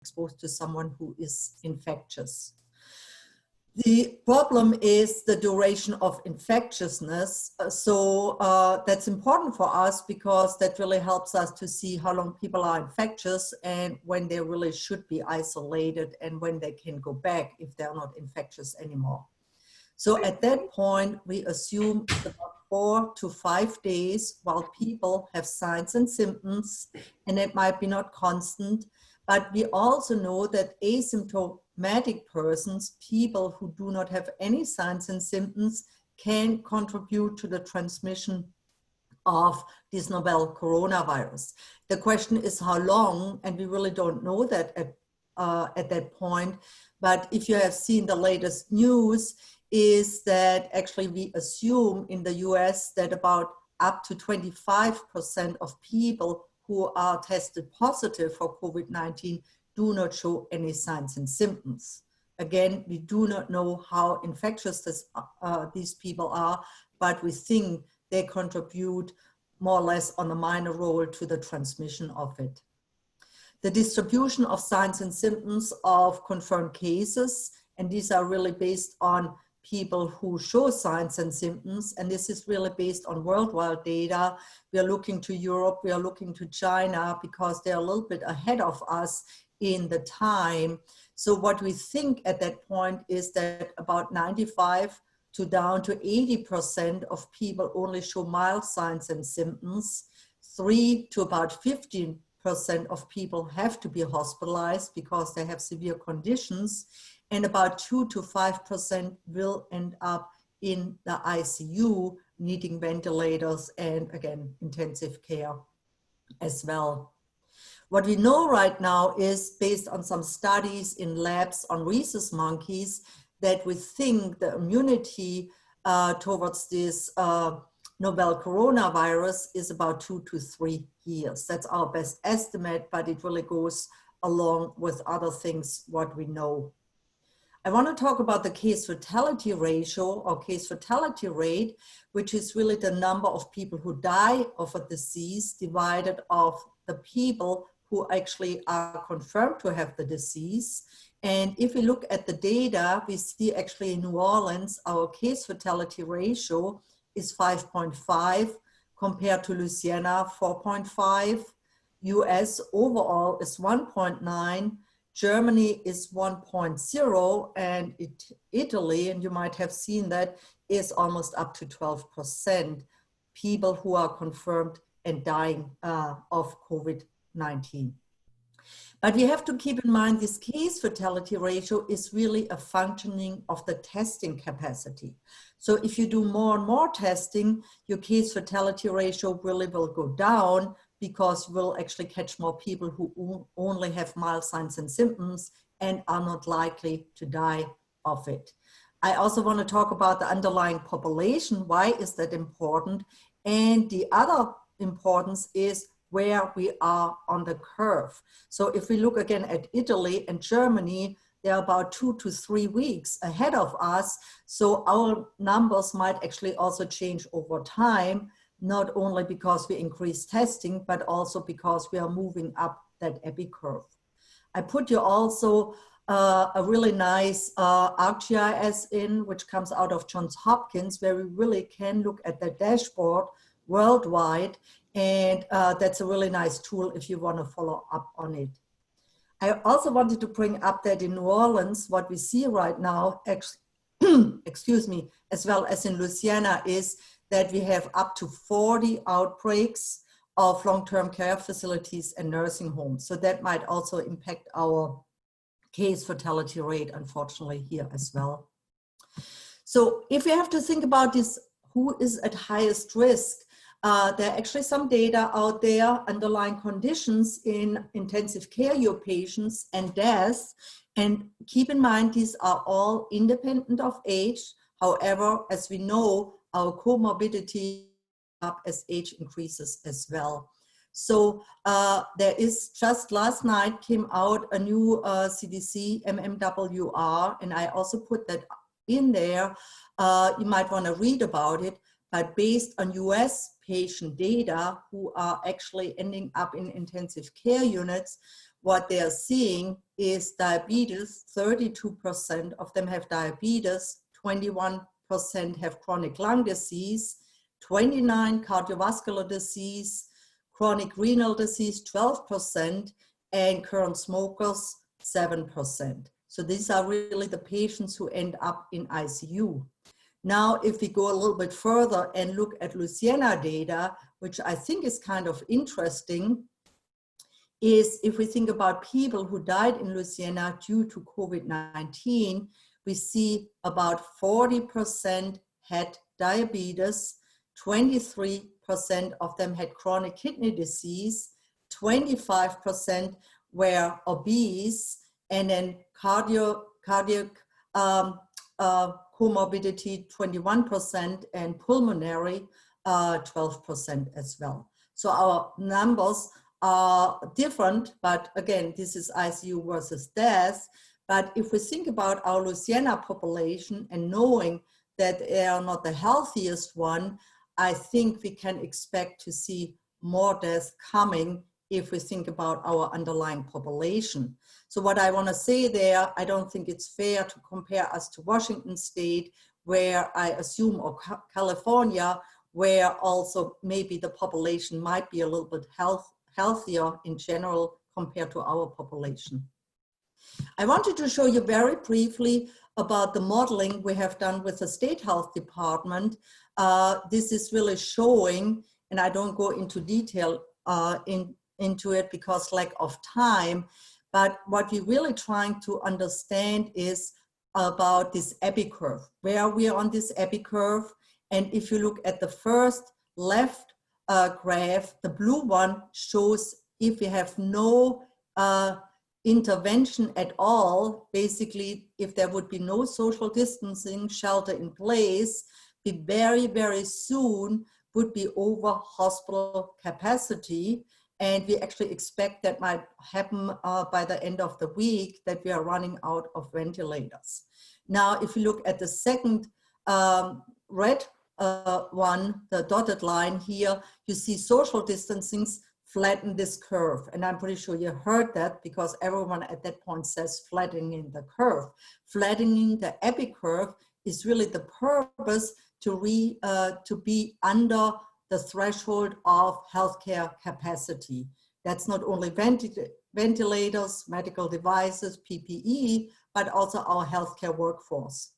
exposed to someone who is infectious. The problem is the duration of infectiousness. So that's important for us because that really helps us to see how long people are infectious and when they really should be isolated and when they can go back if they're not infectious anymore. So at that point, we assume it's about 4 to 5 days while people have signs and symptoms, and it might be not constant, but we also know that asymptomatic persons, people who do not have any signs and symptoms, can contribute to the transmission of this novel coronavirus. The question is how long, and we really don't know that at that point, but if you have seen the latest news, is that actually we assume in the US that about up to 25% of people who are tested positive for COVID-19 do not show any signs and symptoms. Again, we do not know how infectious these people are, but we think they contribute more or less on a minor role to the transmission of it. The distribution of signs and symptoms of confirmed cases, and these are really based on people who show signs and symptoms, and this is really based on worldwide data. We are looking to Europe, we are looking to China because they're a little bit ahead of us in the time. So what we think at that point is that about 95 to down to 80% of people only show mild signs and symptoms. 3 to about 15% of people have to be hospitalized because they have severe conditions, and about 2 to 5% will end up in the ICU, needing ventilators and, again, intensive care as well. What we know right now is, based on some studies in labs on rhesus monkeys, that we think the immunity towards this novel coronavirus is about 2 to 3 years. That's our best estimate, but it really goes along with other things, what we know. I want to talk about the case fatality ratio or case fatality rate, which is really the number of people who die of a disease divided of the people who actually are confirmed to have the disease. And if we look at the data, we see actually in New Orleans, our case fatality ratio is 5.5 compared to Louisiana, 4.5. US overall is 1.9. Germany is 1.0, and Italy, and you might have seen that, is almost up to 12% people who are confirmed and dying of COVID-19. But we have to keep in mind this case fatality ratio is really a functioning of the testing capacity. So if you do more and more testing, your case fatality ratio really will go down, because we'll actually catch more people who only have mild signs and symptoms and are not likely to die of it. I also want to talk about the underlying population. Why is that important? And the other importance is where we are on the curve. So if we look again at Italy and Germany, they're about 2 to 3 weeks ahead of us. So our numbers might actually also change over time, not only because we increase testing, but also because we are moving up that epi curve. I put you also a really nice ArcGIS in, which comes out of Johns Hopkins, where we really can look at the dashboard worldwide. And that's a really nice tool if you want to follow up on it. I also wanted to bring up that in New Orleans, what we see right now, excuse me, as well as in Louisiana, is that we have up to 40 outbreaks of long-term care facilities and nursing homes. So that might also impact our case fatality rate, unfortunately, here as well. So if we have to think about this, who is at highest risk? There are actually some data out there, underlying conditions in intensive care unit patients and deaths. And keep in mind, these are all independent of age. However, as we know, our comorbidity up as age increases as well. So there is, just last night came out a new CDC MMWR, and I also put that in there. You might want to read about it, but based on US patient data who are actually ending up in intensive care units, what they are seeing is diabetes. 32% of them have diabetes, 21% have chronic lung disease, 29% cardiovascular disease, chronic renal disease, 12%, and current smokers, 7%. So these are really the patients who end up in ICU. Now, if we go a little bit further and look at Louisiana data, which I think is kind of interesting, is if we think about people who died in Louisiana due to COVID-19, we see about 40% had diabetes, 23% of them had chronic kidney disease, 25% were obese, and then cardiac comorbidity 21%, and pulmonary 12% as well. So our numbers are different, but again, this is ICU versus death. But if we think about our Louisiana population and knowing that they are not the healthiest one, I think we can expect to see more deaths coming if we think about our underlying population. So what I want to say there, I don't think it's fair to compare us to Washington State, where I assume, or California, where also maybe the population might be a little bit healthier in general compared to our population. I wanted to show you very briefly about the modeling we have done with the State Health Department. This is really showing, and I don't go into detail into it because lack of time, but what we're really trying to understand is about this epicurve, where we are on this epicurve. And if you look at the first left graph, the blue one shows if we have no intervention at all, basically if there would be no social distancing, shelter in place, we very, very soon would be over hospital capacity. And we actually expect that might happen by the end of the week, that we are running out of ventilators. Now, if you look at the second red one, the dotted line here, you see social distancing flatten this curve. And I'm pretty sure you heard that because everyone at that point says flattening the curve. Flattening the epicurve is really the purpose to be under the threshold of healthcare capacity. That's not only ventilators, medical devices, PPE, but also our healthcare workforce.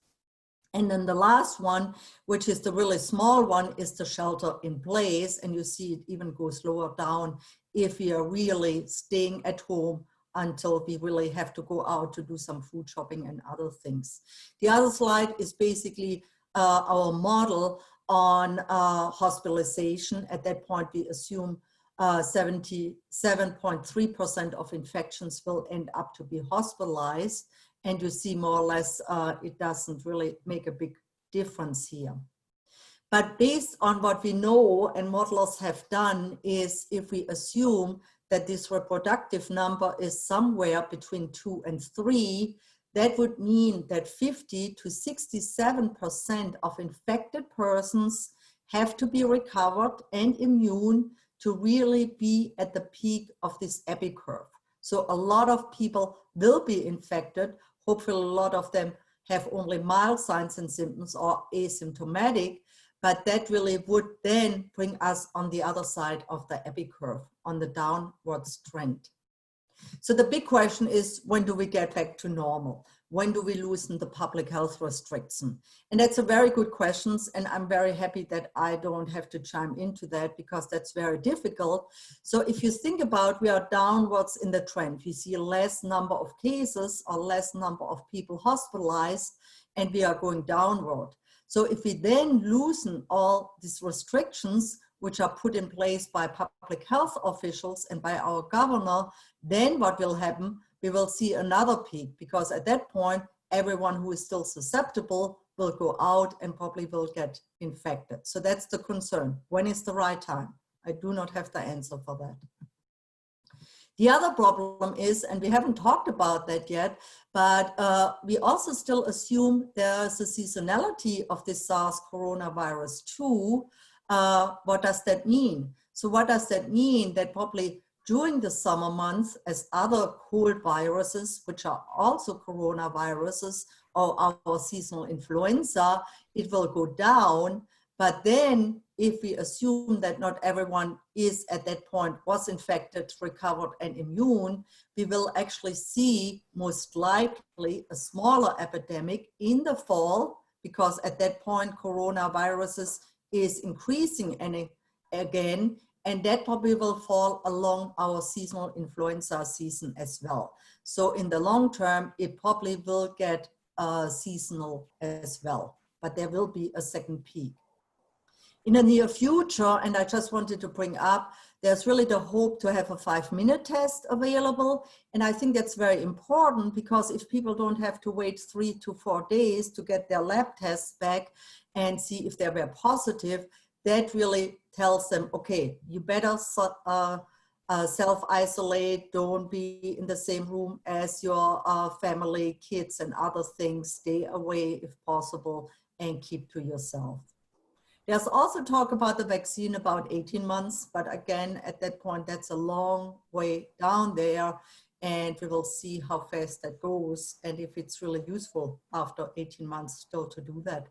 And then the last one, which is the really small one, is the shelter in place. And you see it even goes lower down if we are really staying at home until we really have to go out to do some food shopping and other things. The other slide is basically our model on hospitalization. At that point, we assume 77.3% of infections will end up to be hospitalized. And you see more or less, it doesn't really make a big difference here. But based on what we know and modelers have done is if we assume that this reproductive number is somewhere between 2 and 3, that would mean that 50 to 67% of infected persons have to be recovered and immune to really be at the peak of this epicurve. So a lot of people will be infected. Hopefully a lot of them have only mild signs and symptoms or asymptomatic, but that really would then bring us on the other side of the epicurve, on the downwards trend. So the big question is, when do we get back to normal? When do we loosen the public health restriction? And that's a very good question, and I'm very happy that I don't have to chime into that because that's very difficult. So if you think about, we are downwards in the trend. We see less number of cases or less number of people hospitalized, and we are going downward. So if we then loosen all these restrictions, which are put in place by public health officials and by our governor, then what will happen? We will see another peak, because at that point, everyone who is still susceptible will go out and probably will get infected. So that's the concern. When is the right time? I do not have the answer for that. The other problem is, and we haven't talked about that yet, but we also still assume there's a seasonality of this SARS coronavirus too. What does that mean? So what does that mean? That probably during the summer months as other cold viruses, which are also coronaviruses or our seasonal influenza, it will go down. But then if we assume that not everyone is at that point was infected, recovered, and immune, we will actually see most likely a smaller epidemic in the fall, because at that point coronaviruses is increasing again, and that probably will fall along our seasonal influenza season as well. So in the long term, it probably will get seasonal as well, but there will be a second peak. In the near future, and I just wanted to bring up, there's really the hope to have a 5-minute test available. And I think that's very important, because if people don't have to wait 3 to 4 days to get their lab tests back and see if they were positive, that really tells them, okay, you better self-isolate, don't be in the same room as your family, kids, and other things, stay away if possible, and keep to yourself. There's also talk about the vaccine about 18 months, but again, at that point, that's a long way down there, and we will see how fast that goes and if it's really useful after 18 months still to do that.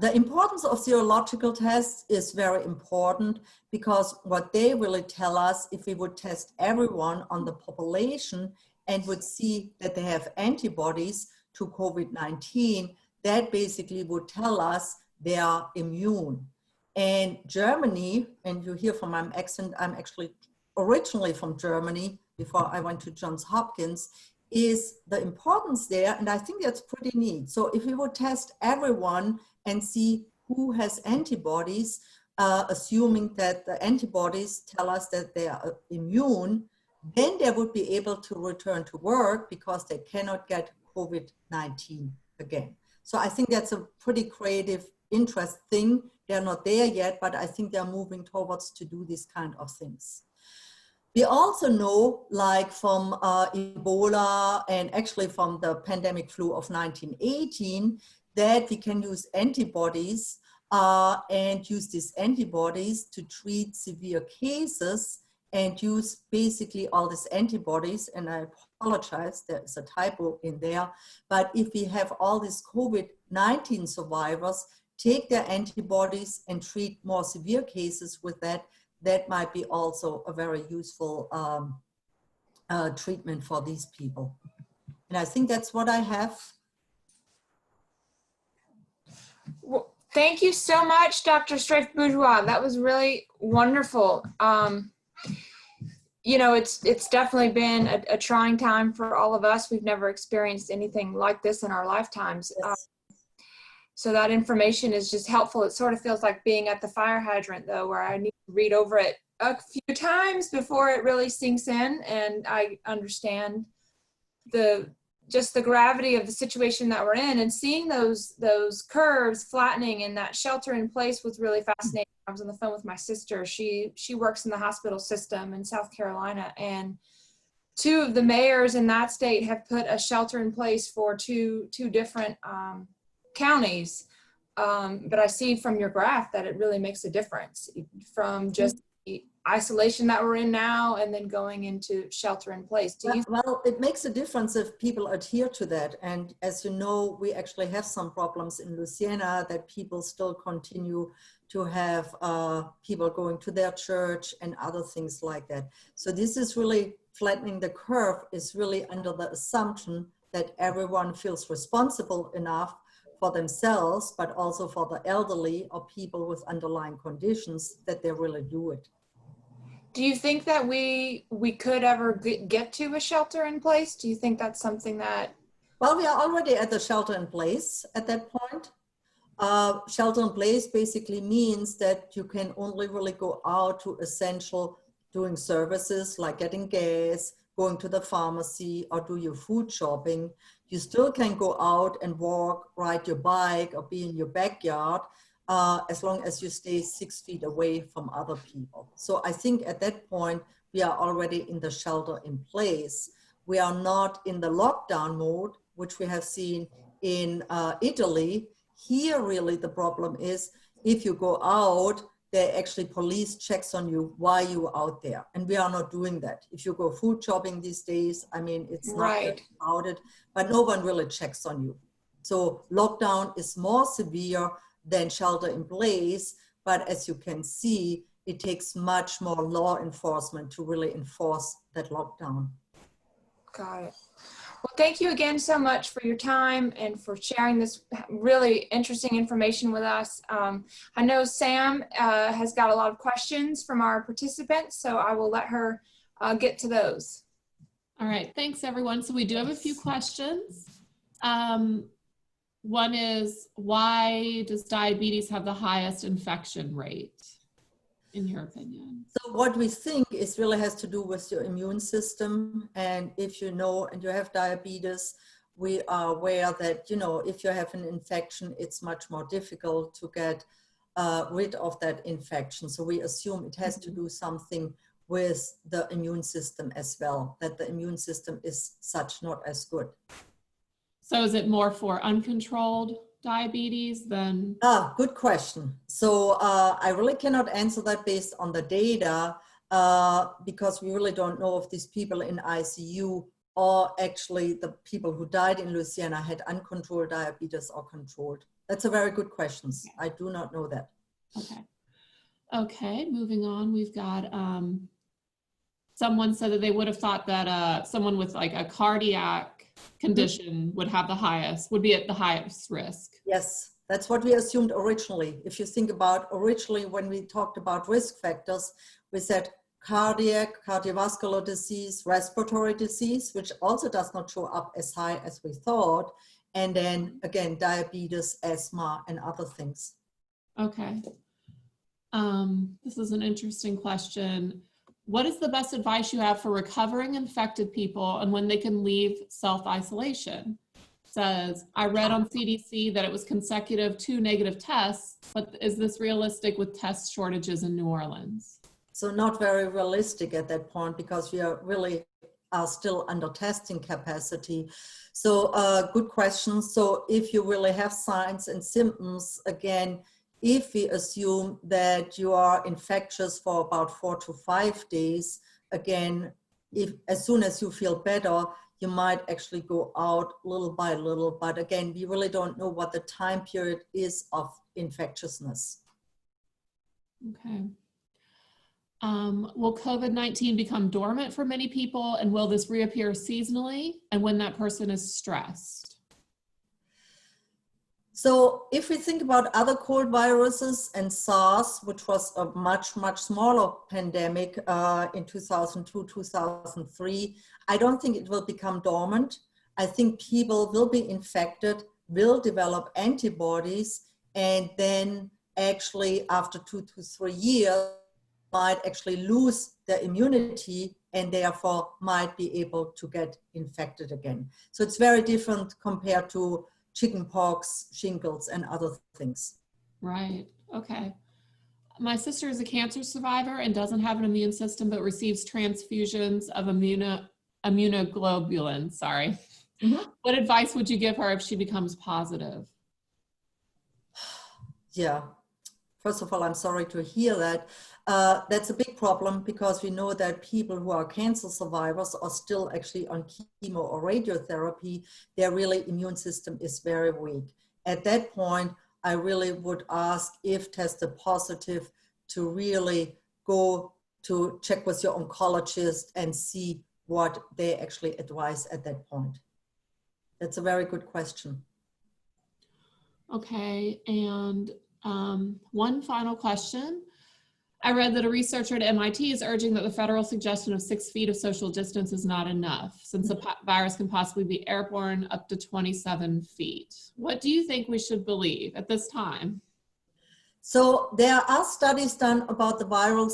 The importance of serological tests is very important, because what they really tell us, if we would test everyone on the population and would see that they have antibodies to COVID-19, that basically would tell us they are immune. And Germany, and you hear from my accent, I'm actually originally from Germany before I went to Johns Hopkins, is the importance there, and I think that's pretty neat. So if we would test everyone and see who has antibodies, assuming that the antibodies tell us that they are immune, then they would be able to return to work because they cannot get COVID-19 again. So I think that's a pretty creative, interesting thing. They're not there yet, but I think they're moving towards to do these kind of things. We also know, like from Ebola and actually from the pandemic flu of 1918, that we can use antibodies and use these antibodies to treat severe cases, and use basically all these antibodies, and I apologize, there is a typo in there, but if we have all these COVID-19 survivors, take their antibodies and treat more severe cases with that, that might be also a very useful treatment for these people. And I think that's what I have. Well, thank you so much, Dr. Straif-Bourgeois. That was really wonderful. You know, it's definitely been a trying time for all of us. We've never experienced anything like this in our lifetimes. Yes. So that information is just helpful. It sort of feels like being at the fire hydrant, though, where I need to read over it a few times before it really sinks in, and I understand just the gravity of the situation that we're in, and seeing those curves flattening in that shelter in place was really fascinating. I was on the phone with my sister. She works in the hospital system in South Carolina, and 2 of the mayors in that state have put a shelter in place for two different counties. But I see from your graph that it really makes a difference, from just the isolation that we're in now and then going into shelter in place. Well, it makes a difference if people adhere to that. And as you know, we actually have some problems in Louisiana that people still continue to have people going to their church and other things like that. So this is really flattening the curve, is really under the assumption that everyone feels responsible enough for themselves, but also for the elderly or people with underlying conditions, that they really do it. Do you think that we could ever get to a shelter in place? Do you think that's something that? Well, we are already at the shelter in place at that point. Shelter in place basically means that you can only really go out to essential doing services like getting gas, going to the pharmacy, or do your food shopping. You still can go out and walk, ride your bike, or be in your backyard, as long as you stay 6 feet away from other people. So I think at that point, we are already in the shelter in place. We are not in the lockdown mode, which we have seen in Italy. Here, really, the problem is if you go out, they actually police checks on you while you're out there. And we are not doing that. If you go food shopping these days, I mean, it's not about it, but no one really checks on you. So lockdown is more severe than shelter in place, but as you can see, it takes much more law enforcement to really enforce that lockdown. Got it. Well, thank you again so much for your time and for sharing this really interesting information with us. I know Sam has got a lot of questions from our participants, so I will let her get to those. All right, thanks everyone. So we do have a few questions. One is, why does diabetes have the highest infection rate, in your opinion? So what we think is really has to do with your immune system. And if you know and you have diabetes, we are aware that, you know, if you have an infection, it's much more difficult to get rid of that infection. So we assume it has to do something with the immune system as well, that the immune system is such not as good. So is it more for uncontrolled diabetes than? Good question. So I really cannot answer that based on the data because we really don't know if these people in ICU or actually the people who died in Louisiana had uncontrolled diabetes or controlled. That's a very good question. I do not know that. Okay. Okay, moving on. We've got someone said that they would have thought that someone with like a cardiac condition would have the highest, would be at the highest risk. Yes, that's what we assumed originally. If you think about originally when we talked about risk factors, we said cardiac, cardiovascular disease, respiratory disease, which also does not show up as high as we thought. And then again, diabetes, asthma, and other things. Okay. This is an interesting question. What is the best advice you have for recovering infected people and when they can leave self-isolation? Says, I read on CDC that it was consecutive 2 negative tests, but is this realistic with test shortages in New Orleans? So not very realistic at that point because we are really still under testing capacity. So good question. So if you really have signs and symptoms, again, if we assume that you are infectious for about 4 to 5 days, again, if as soon as you feel better, you might actually go out little by little. But again, we really don't know what the time period is of infectiousness. Okay. Will COVID-19 become dormant for many people, and will this reappear seasonally and when that person is stressed? So if we think about other cold viruses and SARS, which was a much, much smaller pandemic in 2002, 2003, I don't think it will become dormant. I think people will be infected, will develop antibodies, and then actually after 2 to 3 years, might actually lose their immunity and therefore might be able to get infected again. So it's very different compared to chickenpox, shingles, and other things. Right, okay. My sister is a cancer survivor and doesn't have an immune system, but receives transfusions of immunoglobulins, sorry. Mm-hmm. What advice would you give her if she becomes positive? Yeah, first of all, I'm sorry to hear that. That's a big problem because we know that people who are cancer survivors are still actually on chemo or radiotherapy. Their really immune system is very weak. At that point, I really would ask, if tested positive, to really go to check with your oncologist and see what they actually advise at that point. That's a very good question. Okay, and one final question. I read that a researcher at MIT is urging that the federal suggestion of 6 feet of social distance is not enough, since the virus can possibly be airborne up to 27 feet. What do you think we should believe at this time? So there are studies done about the viral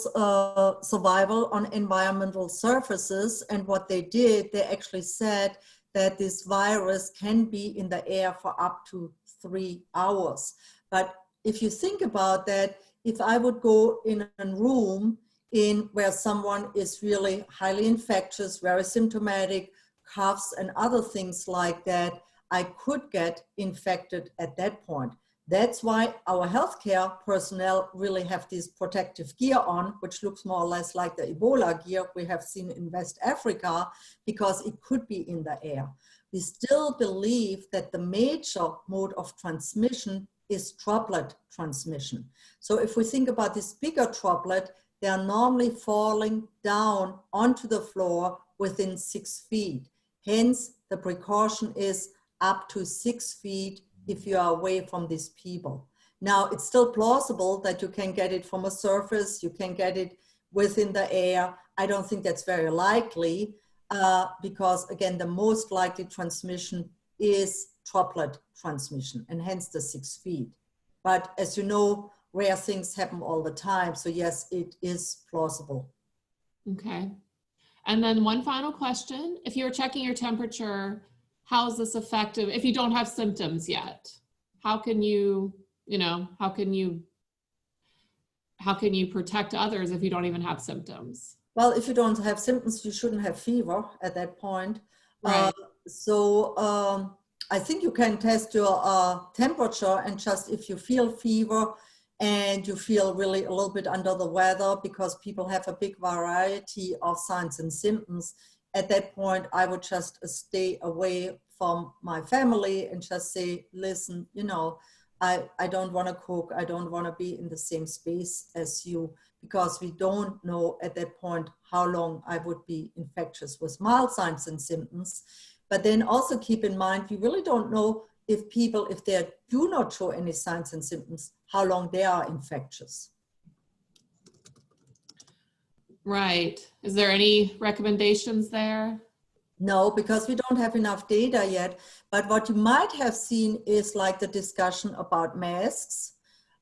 survival on environmental surfaces, and what they did, they actually said that this virus can be in the air for up to 3 hours. But if you think about that, if I would go in a room where someone is really highly infectious, very symptomatic, coughs and other things like that, I could get infected at that point. That's why our healthcare personnel really have this protective gear on, which looks more or less like the Ebola gear we have seen in West Africa, because it could be in the air. We still believe that the major mode of transmission is droplet transmission. So if we think about this bigger droplet, they are normally falling down onto the floor within 6 feet. Hence, the precaution is up to 6 feet if you are away from these people. Now, it's still plausible that you can get it from a surface, you can get it within the air. I don't think that's very likely because, again, the most likely transmission is droplet transmission, and hence the 6 feet. But as you know, rare things happen all the time. So yes, it is plausible. Okay. And then one final question. If you're checking your temperature, how is this effective if you don't have symptoms yet? How can you, how can you protect others if you don't even have symptoms? Well, if you don't have symptoms, you shouldn't have fever at that point. Right. I think you can test your temperature, and just if you feel fever and you feel really a little bit under the weather, because people have a big variety of signs and symptoms, at that point, I would just stay away from my family and just say, listen, I don't want to cook. I don't want to be in the same space as you, because we don't know at that point how long I would be infectious with mild signs and symptoms. But then also keep in mind, we really don't know if people, if they do not show any signs and symptoms, how long they are infectious. Right. Is there any recommendations there? No, because we don't have enough data yet. But what you might have seen is like the discussion about masks.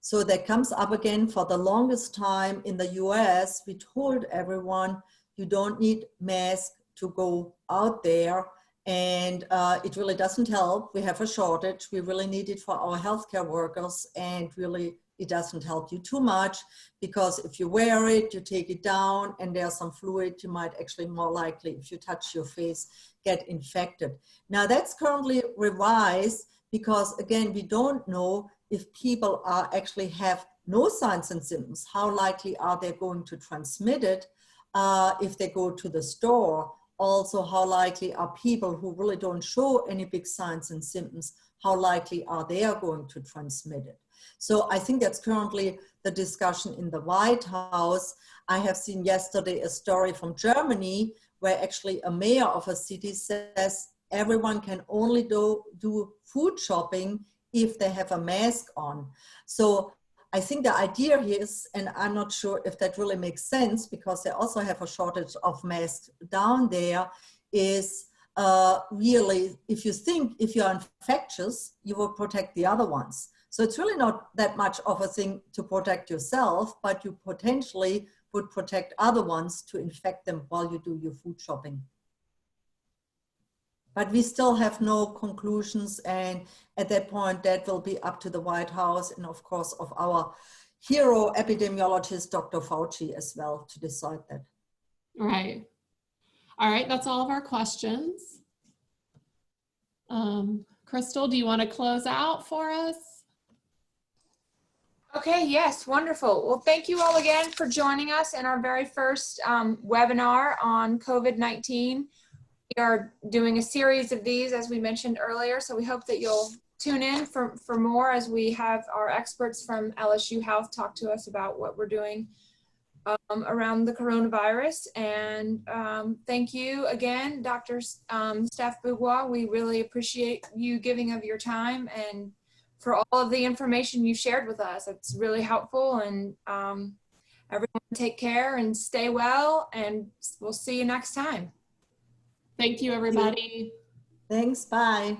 So that comes up again. For the longest time in the US, we told everyone, you don't need masks to go out there. And it really doesn't help. We have a shortage. We really need it for our healthcare workers. And really, it doesn't help you too much, because if you wear it, you take it down and there's some fluid, you might actually more likely, if you touch your face, get infected. Now that's currently revised because, again, we don't know if people are actually have no signs and symptoms, how likely are they going to transmit it if they go to the store. Also, how likely are people who really don't show any big signs and symptoms, how likely are they going to transmit it? So I think that's currently the discussion in the White House. I have seen yesterday a story from Germany where actually a mayor of a city says everyone can only do food shopping if they have a mask on. So I think the idea here is, and I'm not sure if that really makes sense because they also have a shortage of masks down there, is really, if you think if you're infectious, you will protect the other ones. So it's really not that much of a thing to protect yourself, but you potentially would protect other ones to infect them while you do your food shopping. But we still have no conclusions, and at that point that will be up to the White House and of course of our hero epidemiologist, Dr. Fauci, as well, to decide that. Right. All right, that's all of our questions. Crystal, do you want to close out for us? Okay, yes, wonderful. Well, thank you all again for joining us in our very first webinar on COVID-19. We are doing a series of these, as we mentioned earlier, so we hope that you'll tune in for more as we have our experts from LSU Health talk to us about what we're doing around the coronavirus. And thank you again, Dr. Straif-Bourgeois. We really appreciate you giving of your time and for all of the information you shared with us. It's really helpful, and everyone take care and stay well, and we'll see you next time. Thank you, everybody. Thanks, bye.